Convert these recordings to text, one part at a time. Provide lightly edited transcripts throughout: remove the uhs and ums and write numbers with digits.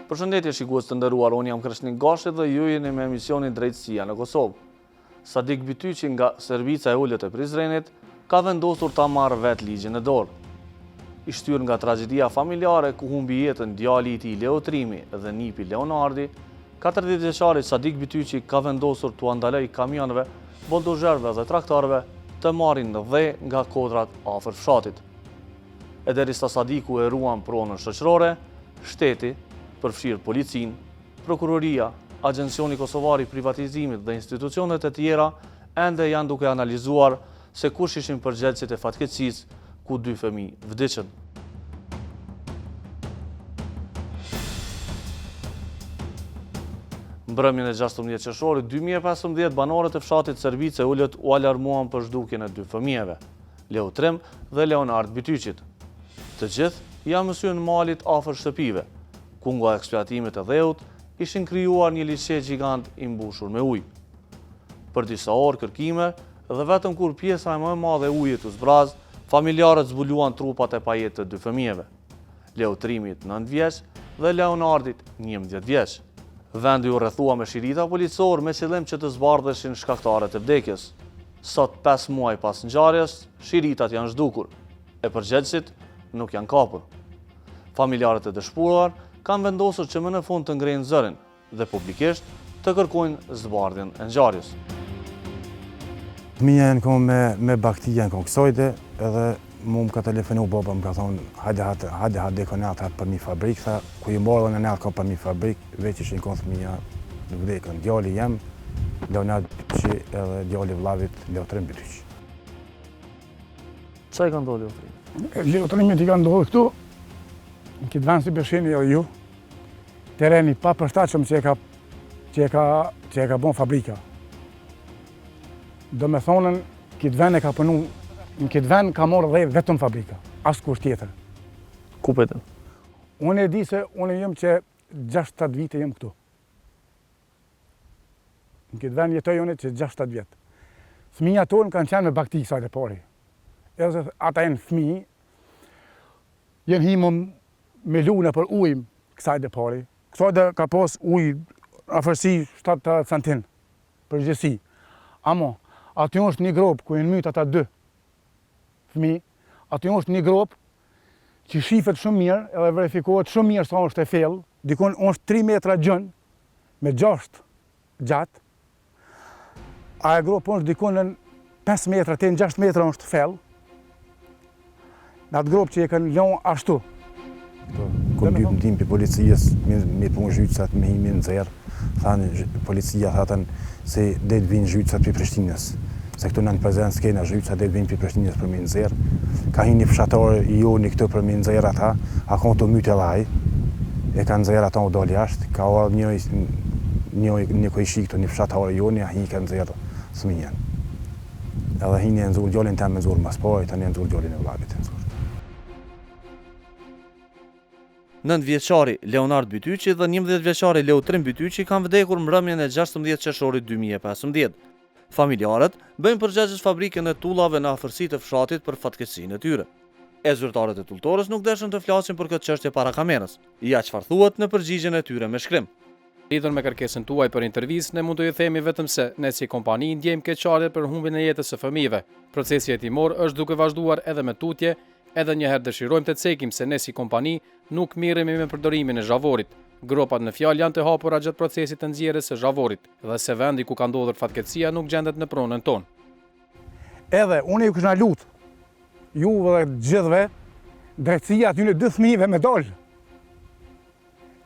Përshëndetje shikues të nderuar, unë jam Krishtin Gashi dhe ju jeni me emisionin Drejtësia në Kosovë. Sadik Bityqi nga Servica e Ullët e Prizrenit ka vendosur ta marrë vetë ligjin e dorë. I shtyr nga tragjedia familare ku humbi jetën djali i tij Leo Trimi dhe nipi Leonardi, 40 vjeçari Sadik Bityqi ka vendosur t'u ndaloj kamionëve, buldozherëve dhe traktorëve të marrin në dhe nga kodrat afër fshatit. E derisa Sadiku e ruan pronën shoqërore, shteti, përfshirë policinë, prokuroria, Agjencioni Kosovar i Privatizimit dhe institucionet e tjera ende janë duke analizuar se kush ishin përgjegjësit e fatkeqësisë ku 2 fëmijë vdiqën. Mbrëmjen e 16 qershorit 2015, banorët e fshatit Service e Ullët u alarmuan për zhdukjen e 2 fëmijëve, Leo Trim dhe Leonard Bityqit. Të gjithë janë mësyen malit afër shtëpive, ku nga eksploatimit e dheut ishin krijuar një liçe gjigant i mbushur me ujë. Për disa orë kërkime dhe vetëm kur pjesa më e madhe e ujit u zbraz, familjarët zbuluan trupat e pajet të 2 fëmijëve, Leo Trimit 9 vjeç dhe Leonardit 11 vjeç. Vendi u rrethua me shirita policor me qëllim që të zbardheshin shkaktarët e vdekjes. Sot 5 muaj pas ngjarjes, shiritat janë zhdukur, e përgjegjësit nuk janë kapur. Familjarët e dëshpëruar kanë vendosur që më në fund të ngrejnë zërin dhe publikisht të kërkojnë zbardhjen e ngjarjes. Fëmija janë konë me bakti janë konë kësojde edhe mu më ka telefonu baba më ka thonë hajde konat hatë për një fabrik, tha ku ju morë dhe në natë ka për një fabrik, veç ishin konë fëmija në vdekën. Djali jem, Leonard Bityqi edhe djali vllavit Leo Trim Bityqi. Qa i ka ndodhur Leo Trimit? Leo Trimit i ka ndodhur këtu, në këtë vend si beshini edhe ju, tereni pa përshtatshëm që e ka bon fabrika. Do me thonën, këtë vend e ka punu, në këtë vend ka morë dhe vetëm fabrika, asë kur tjetër. Ku petën? Unë e di se unë jem që 6-7 vite jem këtu. Në këtë vend jetoj unë që 6-7 vjetë. Fëmija tonë kanë qenë me bakti kësaj të pari. Edhe ata jenë fëmijë, jenë himë me lune për ujë kësaj dhe pari. Kësaj dhe ka pos ujë afërsi 7 centin për gjësi. Amo, aty është një grop ku jenë mytë ata 2 fëmijë, aty është një grop që shifet shumë mirë edhe verifikohet shumë mirë sa është e fellë, dikon është 3 metra gjën me 6 gjatë. A e grop është dikon në 5 metra, te në 6 metra është fellë. Në atë grop që e kanë lënë ashtu. Kom bjë mëndim për policijës, me punë zhytësat, me himi në zërë, thanë policia thatën se dhe të vinë zhytësat për Prishtinës. Se këtu në prezencë s'kena zhytësat dhe të vinë për Prishtinës për me në zërë. Ka hi një fshatarë i joni këtu për me në zërë ata, a konë të mytë e laj, e ka në zërë ata u doli ashtë, ka orë një kojshi këtu një fshatarë i joni, a hi ka në zërë sëmijen. Edhe hi një nëzurë gjallin të me nëzurë mas pojë, të një nëzurë gjallin e vlavit e nëzurë. 9 vjeçari Leonard Bityqi dhe 11 vjeçari Leo Trim Bityqi kanë vdekur mbrëmjen e 16 qershorit 2015. Familjarët bëjnë përgjegjës fabrikën e tullave në afërsi të fshatit për fatkeqësinë e tyre. E zyrtarët e tulltorës nuk deshën të flasin për këtë çështje para kamerës, ja çfarë thuhet në përgjigjen e tyre me shkrim. Lidhur me kërkesën tuaj për intervistë, ne mund të ju themi vetëm se ne si kompani ndjejmë keqardhje për humbjen e jetës së fëmijëve. Procesi hetimor është duke vazhduar edhe me tutje. Edhe njëherë dëshirojmë të cekim se ne si kompani nuk miremi me përdorimin e zhavorit. Gropat në fjalë janë të hapura gjatë procesit të nxjerrjes së zhavorit dhe se vendi ku ka ndodhur fatkeqësia nuk gjendet në pronën tonë. Edhe unë ju kisha lutë, juve dhe gjithve, drejtësia aty në 2 fëmijëve me dalë.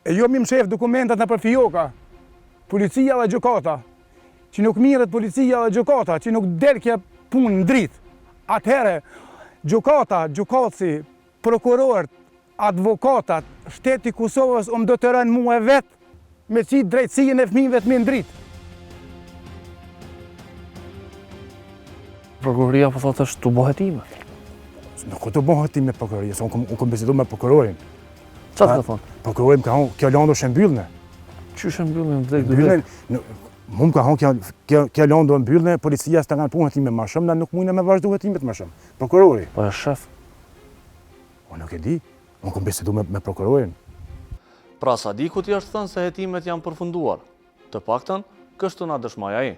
E jo mi më shef dokumentat në për fijoka, policia dhe gjykata, që nuk mirët policia dhe gjykata, që nuk delkja punë në dritë. Atëhere, gjykata, gjykatësi, prokurorët, advokatat, shteti Kosovës më do të rënë mua vetë me qitë drejtësien e fëmijëve të me ndritë. Prokuroria po thotë është të bëhetime. Nuk të bëhetime prokuroria, se unë kom bisedu me prokurorin. Qa të ka thonë? Prokurorin ka thonë, kjo lando shembyllne. Që shembyllne në drejtë? Mu më ka thonë, kjo lando mbyllne, policia së të kanë punë hetime ma shumë, na nuk mujnë me vazhdu hetimet ma shumë. Prokurori. Po e shef. Unë nuk e di, unë kom bisedu me prokurorin. Pra Sadikut i është thënë se hetimet janë përfunduar, të paktën kështu na dëshmoi ai.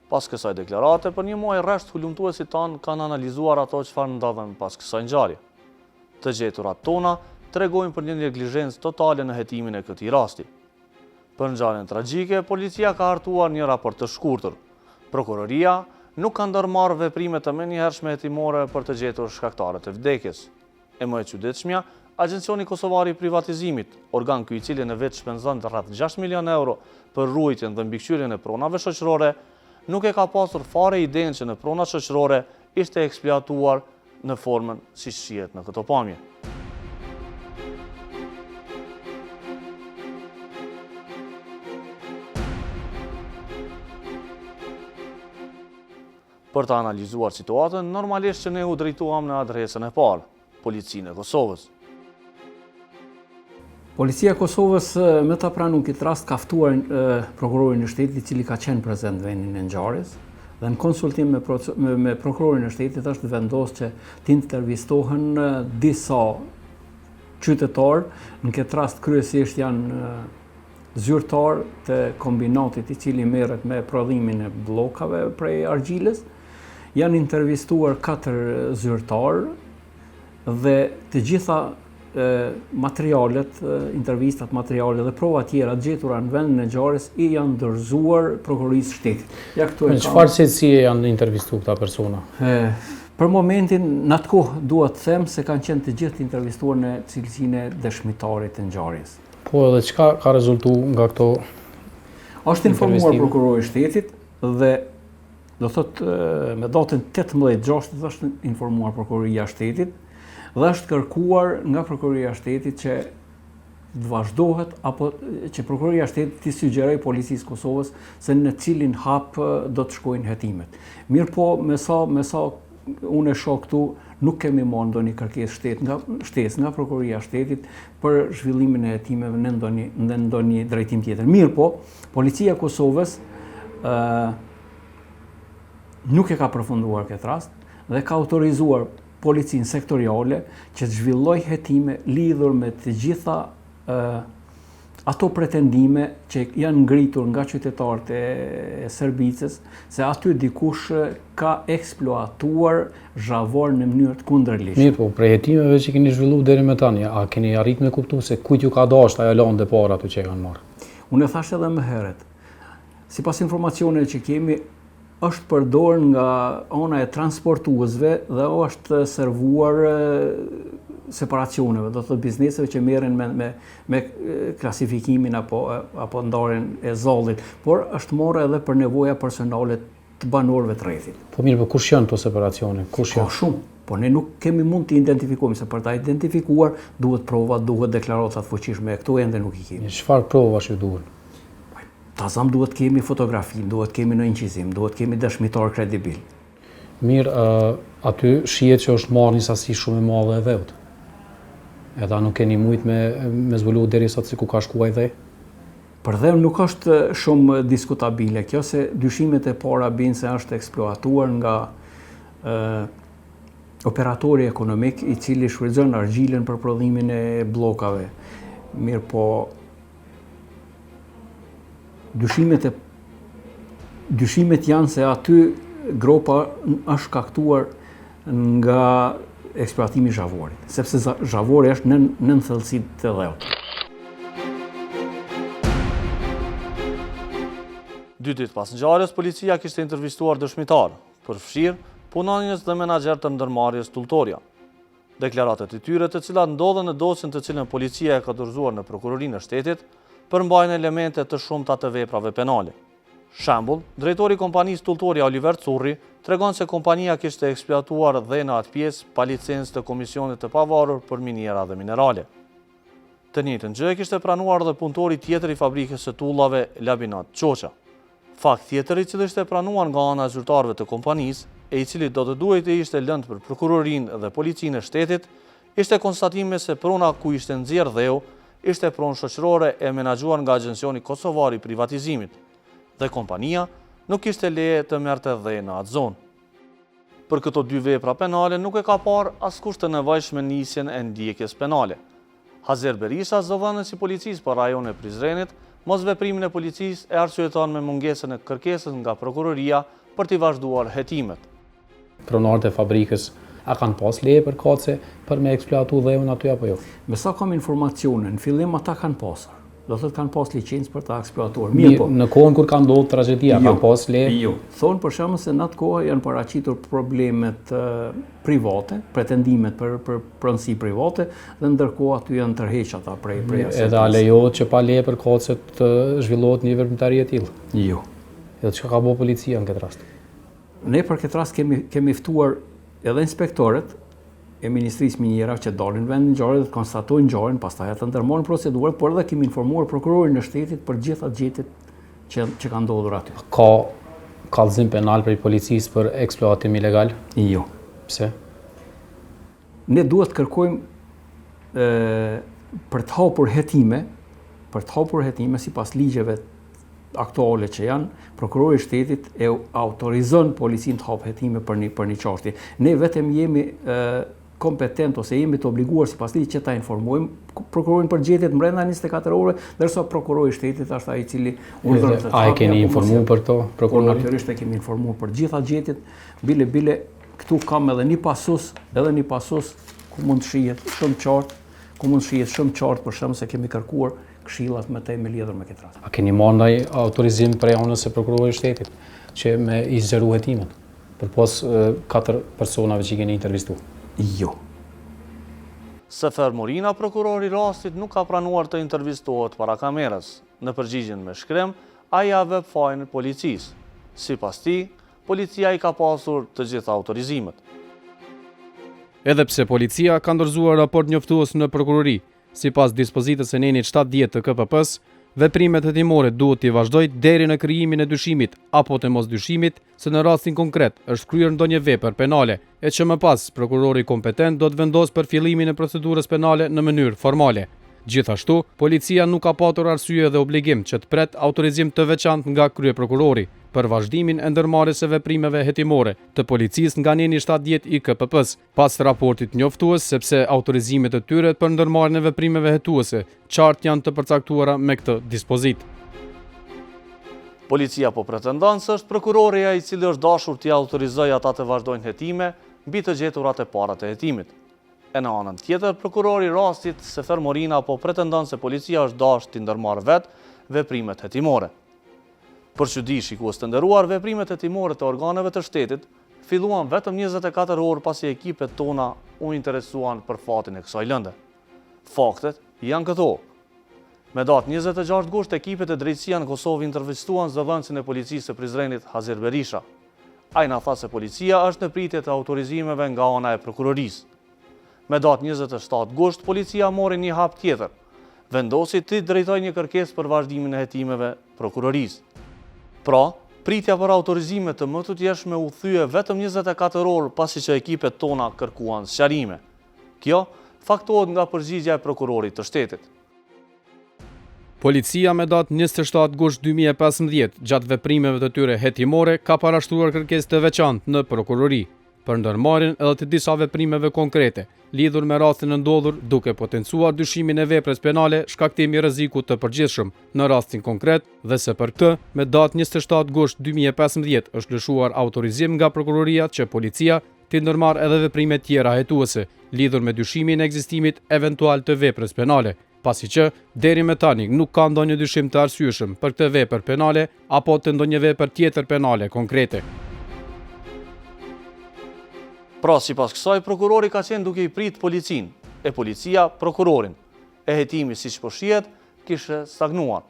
Pas kësaj deklarate, për një muaj rresht hulumtuesit tanë kanë analizuar ato çfarë ndodhen pas kësaj ngjarje. Të gjeturat tona tregojnë për një neglizhencë totale në hetimin e këtij rasti. Për ngjarjen tragjike, policia ka hartuar një raport të shkurtër. Prokuroria nuk ka ndërmarrë veprime të menjëhershme hetimore për të gjetur shkaktarët e vdekjes. E më e çuditshmja, Agencioni Kosovar i Privatizimit, organ ky i cili në vetë shpenzon rreth 6 milion euro për ruajtjen dhe mbikëqyrjen e pronave shoqërore, nuk e ka pasur fare idenë që në pronat shoqërore ishte eksploatuar në formën si shihet në këto pamje. Për të analizuar situatën, normalisht që ne u drejtuam në adresën e parë, Policinë e Kosovës. Policia e Kosovës me ta pranuar këtë rast ka ftuar prokurorin e shtetit i cili ka qenë prezent në vendin e ngjarjes dhe në konsultim me prokurorin e shtetit është vendosur që të intervistohen disa qytetarë, në këtë rast kryesisht janë zyrtar të kombinatit i cili merret me prodhimin e bllokave prej argjilës. Janë intervistuar 4 zyrtarë dhe të gjitha materialet, intervistat, materiale dhe prova tjera gjetura në vendin e ngjarjes i janë dorëzuar prokurorisë shtetit. Ja këtu Në çfarë secili janë intervistuar këta persona? Për momentin, në atë kohë duhet të them se kanë qenë të gjithë intervistuar në cilësinë e dëshmitarit të ngjarjes. Po edhe çka ka rezultuar nga këto? Është informuar prokurori i shtetit dhe do thotë me datën 18/6 është informuar prokuroria e shtetit dhe është kërkuar nga prokuroria e shtetit që të vazhdohet apo që prokuroria e shtetit të sugjerojë policisë Kosovës se në cilin hap do të shkojnë hetimet. Mirë po, me sa unë e shoh këtu, nuk kemi marrë ndonjë kërkesë nga prokuroria e shtetit për zhvillimin e hetimeve në ndonjë drejtim tjetër. Mirë po, policia e Kosovës nuk e ka përfunduar këtë rast dhe ka autorizuar policinë sektoriale që të zhvilloj hetime lidhur me të gjitha ato pretendime që janë ngritur nga qytetarët e Serbicës se aty dikush ka eksploatuar zhavor në mënyrë të kundërligjshme. Mirë po, prej hetimeve që keni zhvilluar deri më tani, a keni arrit me kuptu se kujt ju ka dashur ajo lëndë para ato që kanë marrë? Unë e thash edhe më herët. Sipas informacioneve që kemi, është përdor nga ana e transportuesve dhe është servuar separacioneve, do të thotë bizneseve që merren me klasifikimin apo ndarjen e zollit, por është marrë edhe për nevoja personale të banorëve të rrethit. Po mirë, po kush janë këto separacione? Kush janë? Ka shumë, po ne nuk kemi mund të identifikojmë, se për ta identifikuar duhet prova, duhet deklarata të fuqishme, këto ende nuk i kemi. Çfarë provash ju duhen? Tazam duhet kemi fotografi, duhet kemi në incizim, duhet kemi dëshmitar kredibil. Mirë, aty shihet që është marrë një sasi shumë e madhe e dhëut. Edhe nuk keni mujt me zbulu derisa ku ka shkuar dhe? Për dhe nuk është shumë diskutabile kjo, se dyshimet e para binë se është eksploatuar nga operatori ekonomik i cili shfrytëzon argjilën për prodhimin e bllokave. Mirë po, dyshimet janë se aty gropa është shkaktuar nga eksploatimi i zhavorit, sepse zhavori është në thellësi të dheut. 2 ditë pas ngjarjes, policia kishte intervistuar dëshmitar, përfshirë punonjës dhe menaxher të ndërmarrjes Tulltoria. Deklaratat e tyre, të cilat ndodhen në dosjen të cilën policia e ka dorëzuar në prokurorinë e shtetit, përmbajnë elemente të shumta të veprave penale. Shembull, drejtori i kompanisë Tulltoria Oliver Curri tregon se kompania kishte eksploatuar dhe në atë pjesë pa licencë të komisionit të pavarur për miniera dhe minerale. Të njëjtën gjë kishte pranuar dhe punëtori tjetër i fabrikës së tullave Labinat Çoça. Fakt tjetër i cili ishte pranuar nga ana e zyrtarëve të kompanisë e i cili do të duhej të ishte lëndë për prokurorinë dhe policinë e shtetit, ishte konstatimi se prona ku ishte nxjerrë dheu ishte pronë shoqërore e menaxhuar nga Agencioni Kosovar i Privatizimit dhe kompania nuk kishte leje të merrte dhe në atë zonë. Për këto 2 vepra penale nuk e ka parë askush të nevojshme nisjen e ndjekjes penale. Hazer Berisha zëvendën si policisë për rajonin e Prizrenit, mos veprimin e policisë e arsyeton me mungesën e kërkesës nga prokuroria për t'i vazhduar hetimet. Pronarët e fabrikës a kanë pas leje për kace për me eksploatu dheun aty apo jo? Me sa kam informacione, në fillim ata kanë pasur. Do thotë kanë pas licencë për ta eksploatuar. Mirë po. Në kohën kur ka ndodhur tragjedia, kanë pas leje? Jo. Thonë për shembull se në atë kohë janë paraqitur problemet private, pretendimet për pronësi private, dhe ndërkohë aty janë tërheq ata prej asaj. Edhe a lejohet që pa leje për kace të zhvillohet një veprimtari e tillë? Jo. Edhe çka ka bëu policia në këtë rast? Ne për këtë rast kemi ftuar edhe inspektorët e Ministrisë Miniera që dalin në vendin e ngjarjes dhe konstatojnë ngjarjen, pastaj ata ndërmarrin procedurat, por edhe kemi informuar prokurorin e shtetit për gjitha gjetjet që kanë ndodhur aty. Ka kallëzim penal për policisë për eksploatim ilegal? Jo. Pse? Ne duhet kërkojmë për të hapur hetime sipas ligjeve aktuale që janë, prokurori i shtetit e autorizon policinë të hapë hetime për një çështje. Ne vetëm jemi kompetent ose jemi të obliguar sipas ligjit që ta informojmë prokurorin për gjetjet brenda 24 orëve, ndërsa prokurori i shtetit është ai i cili urdhëron të hapë. A e keni informuar për to prokurorin? Natyrisht e kemi informuar për gjitha gjetjet, bile këtu kam edhe një pasus ku mund të shihet shumë qartë, për shembull se kemi kërkuar këshillat me të me lidhur me këtë rast. A keni marrë ndaj autorizim prej anës së prokurorit të shtetit që me i zgjeru hetimin përpos 4 personave që i keni intervistuar? Jo. Sefer Morina, prokurori i rastit, nuk ka pranuar të intervistohet para kamerës. Në përgjigjen me shkrem, ai ia vep fajin policisë. Sipas tij, policia i ka pasur të gjitha autorizimet. Edhe pse policia ka ndërzuar raport njoftues në prokurori, sipas dispozitës së nenit 70 të KPP-s, veprimet hetimore duhet t'i vazhdojë deri në krijimin e dyshimit apo të mosdyshimit se në rastin konkret është kryer ndonjë vepër penale, e që më pas prokurori kompetent do të vendosë për fillimin e procedurës penale në mënyrë formale. Gjithashtu, policia nuk ka patur arsye dhe obligim që të pret autorizim të veçantë nga kryeprokurori për vazhdimin e ndërmarrjes së veprimeve hetimore të policisë nga neni 70 i KPP-s, pas raportit njoftues sepse autorizimet e tyre për ndërmarrjen e veprimeve hetuese qartë janë të përcaktuara me këtë dispozit. Policia po pretendon se është prokurori ai i cili është dashur t'i autorizojë ata të vazhdojnë hetime mbi të gjeturat e para të hetimit. E në anën tjetër, prokurori i rastit, Sefer Morina, po pretendon se policia është dashur t'i ndërmarrë vetë veprimet hetimore. Për çudi shikues të nderuar, veprimet hetimore të organeve të shtetit filluan vetëm 24 orë pasi ekipet tona u interesuan për fatin e kësaj lënde. Faktet janë këto. Me datë 26 gusht, ekipet e drejtësia në Kosovë intervistuan zëvendësin e policisë së Prizrenit, Hazer Berisha. Ai na tha se policia është në pritje të autorizimeve nga ana e prokurorisë. Me datë 27 gusht, policia mori një hap tjetër. Vendosi të drejtojë një kërkesë për vazhdimin e hetimeve prokurorisë. Pra, pritja për autorizime të më të tjeshme u thye vetëm 24 orë pasi që ekipet tona kërkuan sqarime. Kjo faktohet nga përgjigjja e prokurorit të shtetit. Policia me datë 27 gusht 2015 gjatë veprimeve të tyre hetimore ka parashtruar kërkesë të veçantë në prokurori për ndërmarrjen edhe të disa veprimeve konkrete lidhur me rastin e ndodhur, duke potencuar dyshimin e veprës penale shkaktimi i rrezikut të përgjithshëm në rastin konkret dhe se për këtë me datë 27 gusht 2015 është lëshuar autorizim nga prokuroria që policia të ndërmarrë edhe veprime tjera hetuese lidhur me dyshimin e ekzistimit eventual të veprës penale, pasi që deri me tani nuk ka ndonjë dyshim të arsyeshëm për këtë vepër penale apo të ndonjë vepër tjetër penale konkrete. Pra, sipas kësaj, prokurori ka qenë duke i prit policinë, e policia prokurorin. E hetimi siç po shihet kishte stagnuar.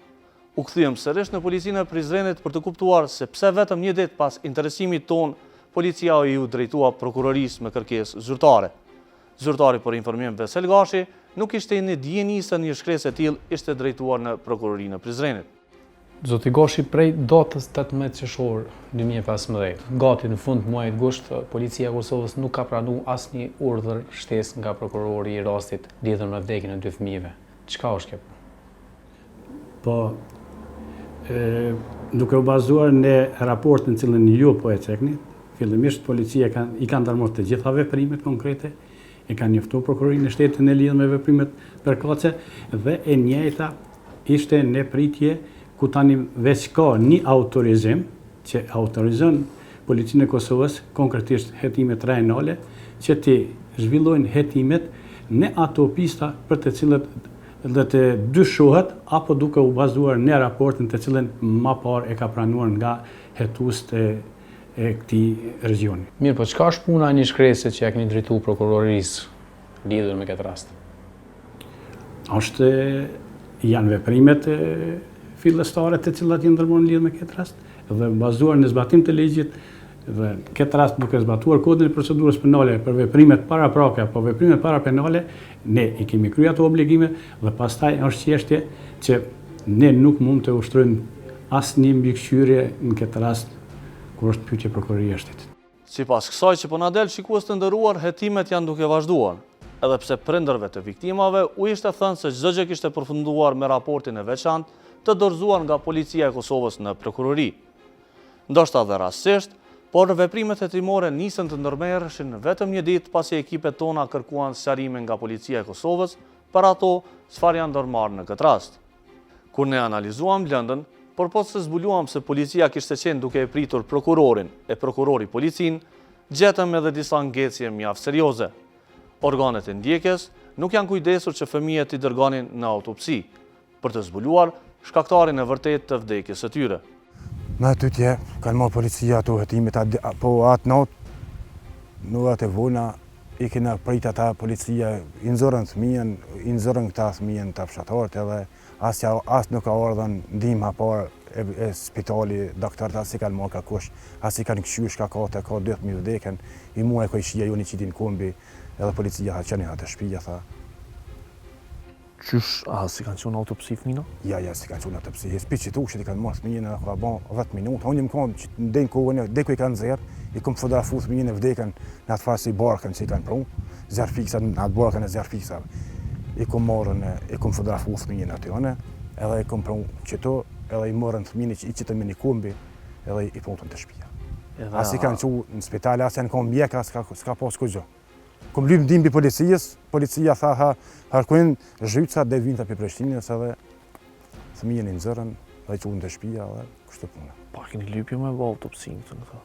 U kthyem sërish në policinë e Prizrenit për të kuptuar se pse vetëm një ditë pas interesimit ton, policia i u drejtua prokurorisë me kërkesë zyrtare. Zyrtari për informim Vesel Gashi nuk ishte një dijeni se një shkresë e tillë ishte drejtuar në prokurorinë e Prizrenit. Zoti Gashi, prej datës 18 qershor 2015, gati në fund muajit gusht, policia e Kosovës nuk ka pranuar asnjë urdhër shtesë nga prokurori i rastit lidhur me vdekjen e 2 fëmijëve. Çka është kjo? Po, duke u bazuar në raportin cilën ju po e cekni, fillimisht policia i ka ndërmarrë të gjitha veprimet konkrete, e ka njoftuar prokurorinë e shtetit në lidhje me veprimet përkatëse dhe e njëjta ishte në pritje ku tani veç ka një autorizim që autorizon Policinë e Kosovës, konkretisht hetimet rajonale, që ti zhvillojnë hetimet në ato pista për të cilët dhe të dyshohet apo duke u bazuar në raportin të cilën më parë e ka pranuar nga hetuesit e këtij regioni. Mirë, po çka është puna e një shkrese që ja keni drejtuar prokurorisë lidhur me këtë rast? Janë veprimet fillestare të cilat janë ndërmarrë lidhur me këtë rast dhe bazuar në zbatim të ligjit dhe këtë rast duke zbatuar kodin e procedurës penale për veprimet paraprake apo veprimet parapenale, ne i kemi kryer ato obligime dhe pastaj është çështje që ne nuk mund të ushtrojmë asnjë mbikëqyrje në këtë rast kur është pyetje prokuroria e shtetit. Sipas kësaj që po na del shikues të nderuar, hetimet janë duke vazhduar, edhe pse prindërve të viktimave u ishte thënë se çdo gjë kishte përfunduar me raportin e veçantë të dorëzuar nga Policia e Kosovës në prokurori. Ndoshta dhe rastësisht, por veprimet hetimore nisën të ndërmerreshin vetëm një ditë pasi ekipet tona kërkuan sqarime nga Policia e Kosovës për ato çfarë janë ndërmarrë në këtë rast. Kur ne analizuam lëndën, por po se zbuluam se policia kishte qenë duke e pritur prokurorin e prokurori policin, gjetëm edhe disa ngecje mjaft serioze. Organet e ndjekjes nuk janë kujdesur që fëmijët i dërgonin në autopsi, për të zbuluar shkaktarin e vërtet të vdekjes së tyre. Me tytje, kanë marrë policia ato hetimit, po atë natë, në atë e vona, i kena prit ata policia, i nëzorën fëmijën, i nëzorën këta fëmijën të fshatarët edhe asë nuk ka ardhën ndihmë parë e spitali, doktorët asë i kanë marrë kërkush, asë i kanë këshysh ka 2.000 vdekën, i mua e kojshia ju një qitin kombi, edhe policia ha qenë atë shpija, tha. Qysh, si kanë qenë autopsi fëmina? Ja, si kanë qenë autopsi. Spi që tu që i kanë marrë fëmijën edhe ka ban 10 minutë. Unë më kam që në denë kohën, deku i kanë zerë, i kom fotografu fëmijën e vdekën në atë farë si barkën që i kanë pru, zerë fiksa, në atë barkën e zerë fiksa. I kom marrën, i kom fotografu fëmijën aty anë, edhe i kom pru qëto, edhe i morën fëmijën i qitën me një kombi, edhe i punëtën të shpija. As i kanë qu në spitale, as janë kom mjeka, s'ka pas kujgjo. Kom lypë ndim për policia tha harkojnë zhytësa dhe vinta për Prishtinës edhe fëmijën i nëzërën dhe i qunë të shpija dhe kështë punë. Pa keni lypje me bë autopsinë të në tha?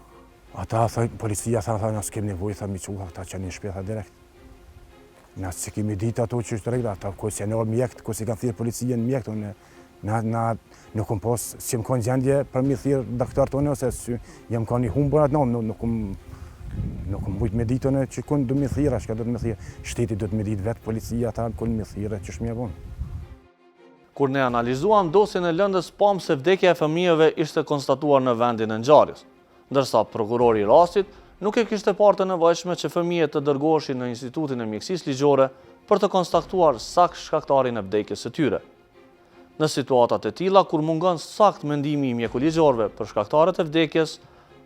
Ata, policia tha, nësë kemi nevoj, tha mi quha, ta që një shpija, tha direkt. Nësë që kemi ditë ato që është të regla, ata kësë janë orë mjekët, kësë i kanë thirë policia në mjekët, nuk kom pas, që më kanë gjendje për mi thirë doktor tonë, ose jam ka një humbër atë nuk kom mujtë me ditën që kënë du me thira, shka du me thira. Shteti du të me ditë vetë policia, ata kënë me thira që shme vonë. Kur ne analizuam dosjen e lëndës, pam se vdekja e fëmijëve ishte konstatuar në vendin e ngjarjes, ndërsa prokurori i rastit nuk e kishte parë të nevojshme që fëmijët të dërgoheshin në Institutin e Mjekësisë Ligjore për të konstatuar sakt shkaktarin e vdekjes së tyre. Në situatat e tilla, kur mungon sakt mendimi i mjekuligjorëve për shkaktarët e vdekjes,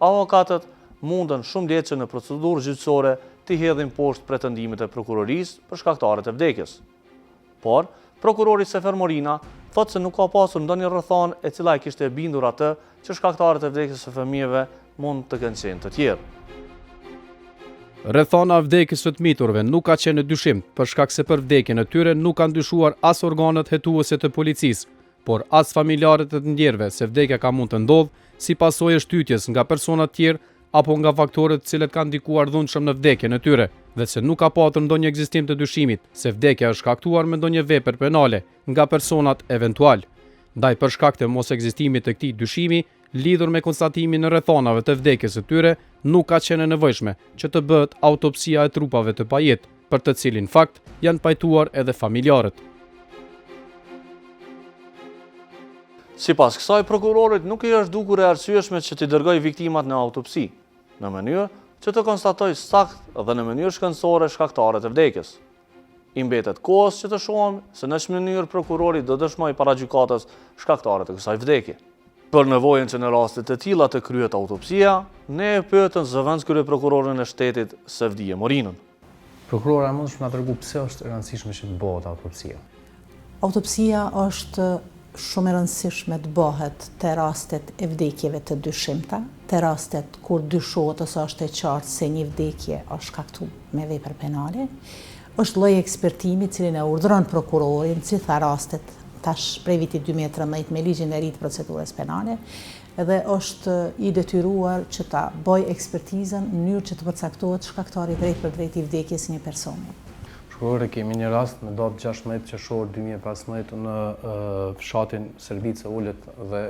avokatët mundën shumë lehtëse në procedurë gjyqësore të hedhin poshtë pretendimet e prokurorisë për shkaktarët e vdekjes. Por, prokurori Sefer Morina thotë se nuk ka pasur ndonjë rrethon e cila i kishte bindur atë që shkaktarët e vdekjes së fëmijëve mund të kenë qenë të tjerë. Rrethona vdekjes së fëmijëve nuk ka qenë në dyshim, për shkak se për vdekjen e tyre nuk kanë dyshuar as organet hetuese të policisë, por as familjarët e të ndjerëve se vdekja ka mund të ndodhë si pasojë e shtytjes nga persona të tjerë apo nga faktorët cilët kanë ndikuar dhunshëm në vdekjen e tyre, dhe se nuk ka patur ndonjë ekzistim të dyshimit se vdekja është shkaktuar me ndonjë vepër penale nga personat eventual. Ndaj për shkak të mos ekzistimit të këtij dyshimi, lidhur me konstatimin e rrethonave të vdekjes së tyre, nuk ka qenë e nevojshme që të bëhet autopsia e trupave të pajet, për të cilin fakt janë pajtuar edhe familjarët. Sipas kësaj, prokurorit nuk i është dukur e arsyeshme që t'i dërgoj viktimat në autopsi, në mënyrë që të konstatoj sakt dhe në mënyrë shkencore shkaktarët e vdekjes. I mbetet kohës që të shohim se në çfarë mënyrë prokurori do dëshmoj para gjykatës shkaktarët e kësaj vdekje. Për nevojën që në raste të tilla të kryhet autopsia, ne e pyetën zëvendës kryeprokurorin e shtetit Sevdije Morinën. Prokurora, mund të na tregu pse është e rëndësishme që të bëhet autopsia? Autopsia është shumë e rëndësishme të bëhet te rastet e vdekjeve të dyshimta, te rastet kur dyshohet ose është e qartë se një vdekje është shkaktuar me vepër penale, është lloj ekspertimi cilin e urdhëron prokurori në gjitha rastet tash prej vitit 2013 me ligjin e ri të procedurës penale, edhe është i detyruar që ta bëj ekspertizën në mënyrë që të përcaktohet shkaktari drejt për drejt i vdekjes së një personi. Prokurore, kemi një rast në datë 16 qershor 2015 në fshatin Service Ulët dhe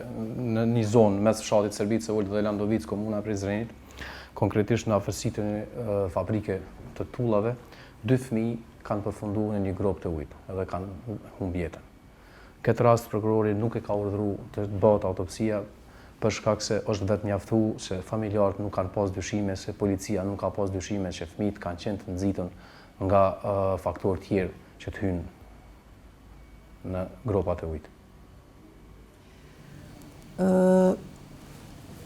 në një zonë mes fshatit Service Ulët dhe Landovic, komuna Prizrenit, konkretisht në afërsitë e një fabrike të tullave, 2 fëmijë kanë përfunduar në një grop të ujit edhe kanë humbur jetën. Këtë rast prokurori nuk e ka urdhëruar të bëhet autopsia për shkak se është vetë mjaftuar se familjarët nuk kanë pas dyshime, se policia nuk ka pas dyshime që fëmijët kanë qenë të nxitur nga faktorë tjerë që të hynë në gropat e ujit.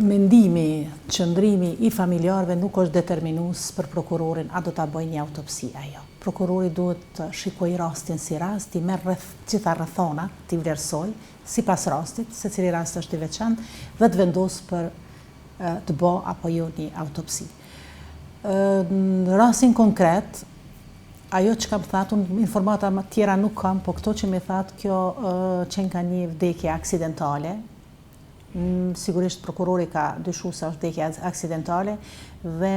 Mendimi, qëndrimi i familjarëve nuk është determinues për prokurorin a do ta bëjë një autopsi ajo. Prokurori duhet të shikojë rastin si rast, i merr gjitha rrethonat, t'i vlerësoj sipas rastit, secili rast është i veçantë dhe të vendos për të bë apo jo një autopsi. Në rastin konkret, ajo që kam thatë, unë informata tjera nuk kam, po këto që me thatë, kjo qenë ka një vdekje aksidentale. Sigurisht prokurori ka dyshu se është vdekje aksidentale dhe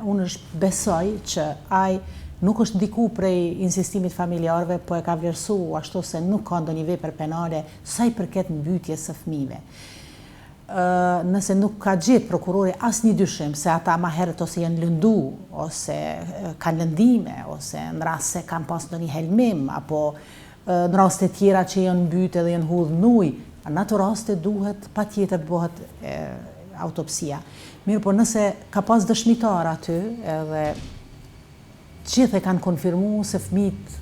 unë besoj që ai nuk është ndiku prej insistimit familjarëve, po e ka vlerësu ashtu se nuk ka ndonjë vepër penale sa i përket mbytyjes së fëmijëve. Nëse nuk ka gjetë prokurori asnjë dyshim se ata ma herët ose janë lëndu, ose kanë lëndime, ose në rast se kanë pas ndonjë helmim, apo në raste tjera që janë mbytë dhe janë hudhur në ujë, në ato raste duhet patjetër të bëhet autopsia. Mirë, po nëse ka pas dëshmitar aty, edhe gjithë e kanë konfirmuar se fëmijët,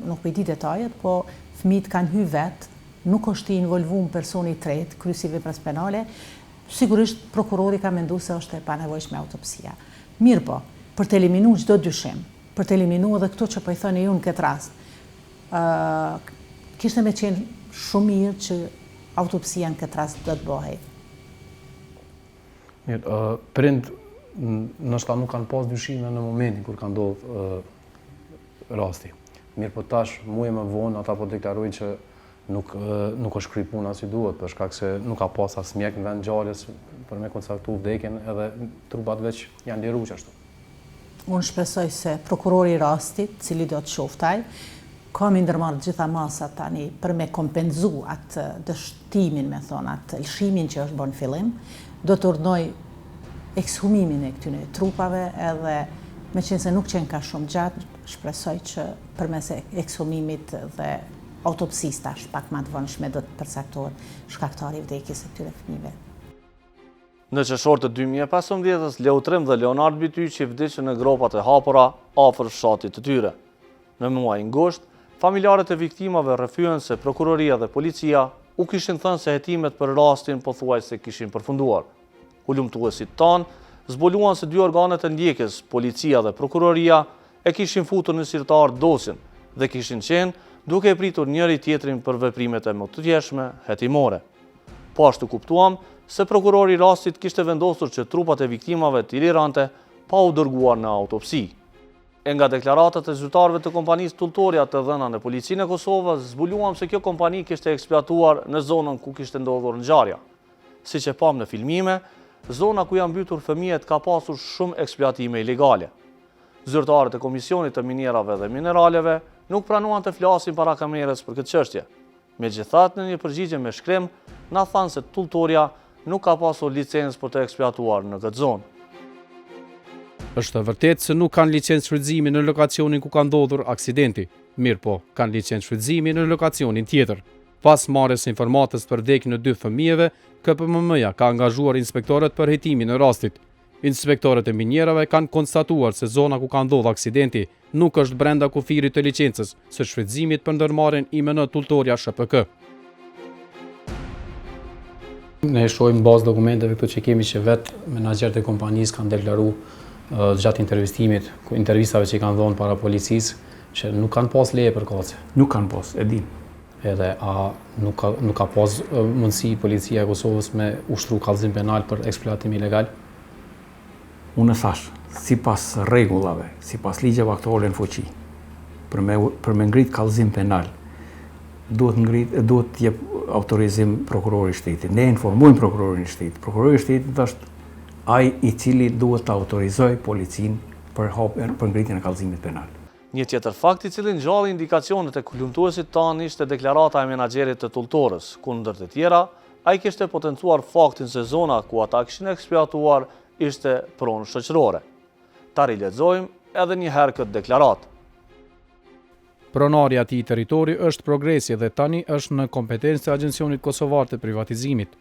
nuk po i di detajet, po fëmijët kanë hyrë vetë, nuk është i involvuar personi i tretë, kryesi veprës penale, sigurisht prokurori ka menduar se është e panevojshme autopsia. Mirë po, për të eliminuar çdo dyshim, për të eliminuar edhe këto që po i thoni ju në këtë rast, kishte me qenë shumë mirë që autopsia në këtë rast do të bëhej. Mirë, prind nështë nuk kanë pas dyshime në momentin kur ka ndodhur rasti. Mirë po tash, muaj më vonë, ata po deklarojnë që nuk është kry puna si duhet, për shkak se nuk ka pas as mjek në vend ngjarjes për me konstatu vdekjen, edhe trupat veç janë liru ashtu. Unë shpresoj se prokurori i rastit, cili do të qoftaj, ka mi ndërmarrë gjitha masat tani për me kompenzu atë dështimin, me thonë, atë lëshimin që është bën fillim, do të urdhnoj ekshumimin e këtyre trupave, edhe me qenë se nuk qenë ka shumë gjatë, shpresoj që përmes ekshumimit dhe autopsisë tash pak më të vonshme do të përcaktohet shkaktari i vdekjes së këtyre fëmijëve. Në qershor të 2015-s, Leutrim dhe Leonard Bityqi vdiqën në gropat e hapura afër fshatit të tyre. Në muajin gusht, familjarët e viktimave rrëfyen se prokuroria dhe policia u kishin thënë se hetimet për rastin pothuajse kishin përfunduar. Hulumtuesit tanë zbuluan se 2 organet e ndjekjes, policia dhe prokuroria, e kishin futur në sirtar dosin dhe kishin qenë duke e pritur njëri tjetrin për veprimet e mëtutjeshme hetimore. Po ashtu kuptuam se prokurori i rastit kishte vendosur që trupat e viktimave të ilirante pa u dërguar në autopsi. E nga deklaratat e zyrtarëve të kompanisë Tulltoria të dhëna në Policinë e Kosovës, zbuluam se kjo kompani kishte eksploatuar në zonën ku kishte ndodhur ngjarja. Siç e pam në filmime, zona ku janë mbytur fëmijët ka pasur shumë eksploatime ilegale. Zyrtarët e Komisionit të Minierave dhe Mineraleve nuk pranuan të flasin para kamerës për këtë çështje. Megjithatë, në një përgjigje me shkrim, na thanë se Tulltoria nuk ka pasur licencë për të eksploatuar në këtë zonë. Është vërtet se nuk kanë licencë shfrytëzimi në lokacionin ku ka ndodhur aksidenti, mirë po, kanë licencë shfrytëzimi në lokacionin tjetër. Pas marrjes së informatës për vdekjen e 2 fëmijëve, KPMM-ja ka angazhuar inspektorët për hetimin e rastit. Inspektorët e minjerave kanë konstatuar se zona ku ka ndodhur aksidenti nuk është brenda kufirit të licencës së shfrytëzimit për ndërmarrjen IMN Tulltoria SHPK. Ne shohim bazë dokumenteve këto që kemi që vetë menaxherët e kompanisë kanë deklaruar gjatë intervistave që i kanë dhënë para policisë që nuk kanë pas leje për kace. Nuk kanë pas, e dim. edhe a nuk ka pas mundësi policia e Kosovës me ushtru kallëzim penal për eksploatim ilegal? Unë thash, sipas rregullave, sipas ligjeve aktore në fuqi, për me ngrit kallëzim penal, duhet të jep autorizim prokurori i shtetit. Ne informojmë prokurorin e shtetit. Prokurori i shtetit është ai i cili duhet të autorizojë policinë për ngritjen e kallëzimit penal. Një tjetër fakt i cili ngjalli indikacionet e kulumtuesit tanë ishte deklarata e menaxherit të Tulltorës, ku ndër të tjera ai kishte potencuar faktin se zona ku ata kishin eksploatuar ishte pronë shoqërore. Ta rilexojmë edhe një herë këtë deklaratë. Pronari atij territori është Progresi dhe tani është në kompetencë të Agjencionit Kosovar të Privatizimit.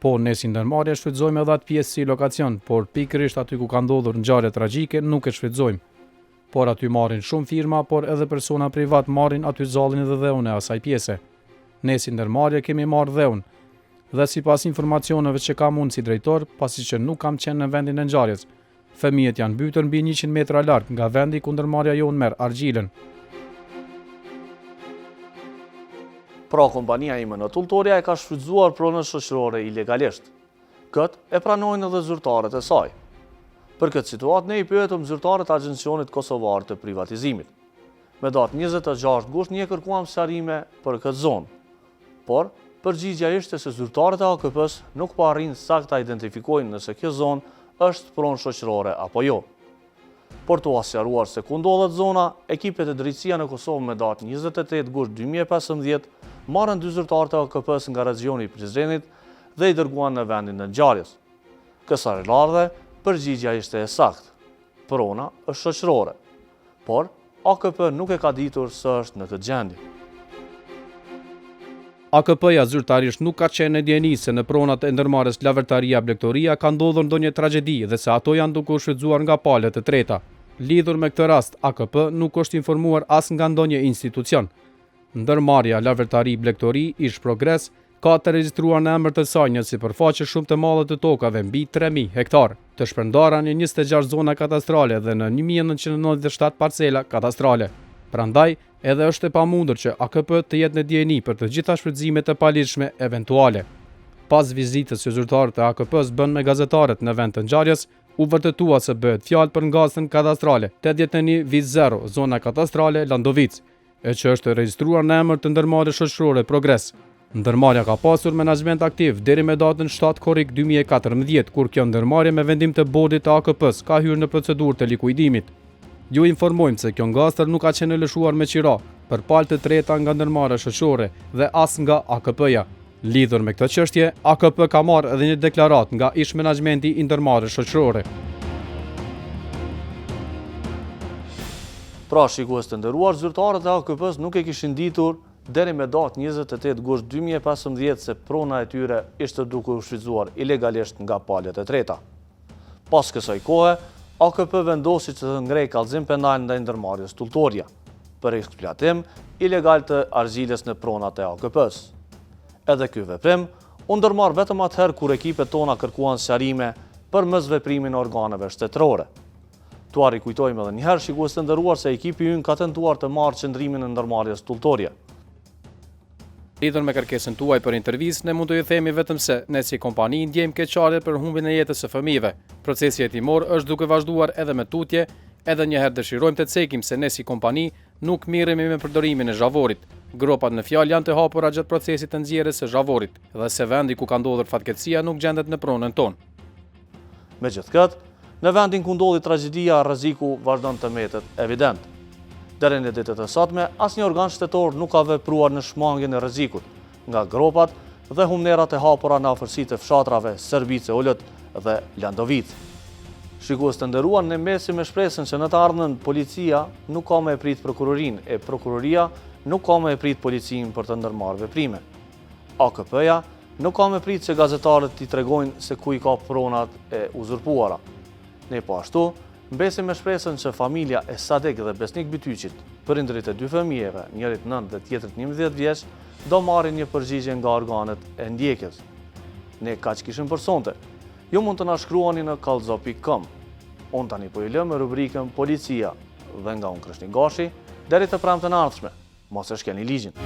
Po, ne si ndërmarrje shfrytëzojmë edhe atë pjesë si lokacion, por pikërisht aty ku ka ndodhur ngjarje tragjike nuk e shfrytëzojmë. Por aty marrin shumë firma, por edhe persona privat marrin aty zallin dhe dheun e asaj pjese. Ne si ndërmarrje kemi marrë dheun, dhe sipas informacioneve që kam unë si drejtor, pasi që nuk kam qenë në vendin e ngjarjes, fëmijët janë mbytur mbi 100 metra larg nga vendi ku ndërmarrja jonë merr argjilën. Pra kompania ime në Tulltoria e ka shfrytzuar pronën shoqërore ilegalisht. Këtë e pranojnë edhe zyrtarët e saj. Për këtë situatë ne i pyetëm zyrtarët e Agjencionit Kosovar të Privatizimit. Me datë 26 gusht ne kërkuam sqarime për këtë zonë. Por përgjigjja ishte se zyrtarët e AKP-s nuk po arrin saktë ta identifikojnë nëse kjo zonë është pronë shoqërore apo jo. Por të sqaruar se ku ndodhet zona, ekipet e drejtësia në Kosovë me datë 28 gusht 2015 marrën 2 zyrtarë të AKP-s nga regioni i Prizrenit dhe i dërguan në vendin e ngjarjes. Kësaj radhe, përgjigjja ishte e saktë. Prona është shoqërore, por AKP nuk e ka ditur se është në këtë gjendje. AKP-ja zyrtarisht nuk ka qenë në dieni se në pronat e ndërmarrjes Lavërtaria Blegtoria ka ndodhur ndonjë tragjedi dhe se ato janë duke u shfrytzuar nga palët e treta. Lidhur me këtë rast, AKP nuk është informuar as nga ndonjë institucion. Ndërmarrja Lavërtari Blegtori ish Progres ka të regjistruar në emër të saj një sipërfaqe shumë të madhe të tokave mbi 3000 hektar, të shpërndara në 26 zona katastrale dhe në 1997 parcela katastrale. Prandaj, edhe është e pamundur që AKP të jetë në dieni për të gjitha shfrytëzimet e paligjshme eventuale. Pas vizitës që zyrtarët e AKP-s bën me gazetarët në vend të ngjarjes, u vërtetua se bëhet fjalë për ngastën kadastrale 81/0, zona katastrale Landovic, e që është regjistruar në emër të ndërmarrjes shoqërore Progres. Ndërmarrja ka pasur menaxhment aktiv deri me datën 7 korrik 2014, kur kjo ndërmarrje me vendim të bordit të AKP-s ka hyrë në procedurë të likuidimit. Ju informojmë se kjo ngastër nuk ka qenë lëshuar me qira për palë të treta nga ndërmarrja shoqërore dhe as nga AKP-ja. Lidhur me këtë çështje, AKP ka marrë edhe një deklaratë nga ish menaxhmenti i ndërmarrjes shoqërore. Pra, shikues të nderuar, zyrtarët e AKP-s nuk e kishin ditur deri me datë 28 gusht 2015 se prona e tyre ishte duke u shfrytzuar ilegalisht nga palët e treta. Pas kësaj kohe, AKP vendosi që të ngrej kallëzim penal ndaj ndërmarrjes Tulltoria për eksploatim ilegal të argjiles në pronat e AKP-s. Edhe ky veprim u ndërmarr vetëm atëherë kur ekipet tona kërkuan sqarime për mëzveprimin e organeve shtetërore. Tuar i kujtojmë edhe njëherë, shikues të nderuar, se ekipi ynë ka tentuar të marrë qëndrimin e ndërmarrjes Tulltoria. Lidhur me kërkesën tuaj për intervistë, ne mund të ju themi vetëm se ne si kompani ndjejmë keqardhje për humbjen e jetës së fëmijëve. Procesi hetimor është duke vazhduar edhe me tutje, edhe njëherë dëshirojmë të cekim se ne si kompani nuk mirremi me përdorimin e zhavorit. Gropat në fjalë janë të hapura gjatë procesit të nxjerrjes së zhavorit dhe se vendi ku ka ndodhur fatkeqësia nuk gjendet në pronën tonë. Megjithatë, në vendin ku ndodhi tragjedia, rreziku vazhdon të mbetet evident. Deri në ditët e sotme, asnjë organ shtetor nuk ka vepruar në shmangjen e rrezikut nga gropat dhe humnerat e hapura në afërsitë e fshatrave Serbice Ullët dhe Landovic. Shikues të nderuar, ne mbesim me shpresën që në të ardhmen policia nuk ka më e prit prokurorinë e prokuroria nuk ka më e prit policinë për të ndërmarrë veprime. AKP-ja nuk ka më e prit që gazetarët t'i tregojnë se ku i ka pronat e uzurpuara. Ne po ashtu mbesim me shpresën që familja e Sadek dhe Besnik Bytyqit, prindërit e 2 fëmijëve, njërit 9 dhe tjetrit 11 vjeç, do marrin një përgjigje nga organet e ndjekjes. Ne kaq kishim për sonte. Ju mund të na shkruani në kallzo.com. Unë tani po ju lë me rubrikën Policia dhe nga unë Krishtin Gashi, deri të premten ardhshme. Mos e shkelni ligjin.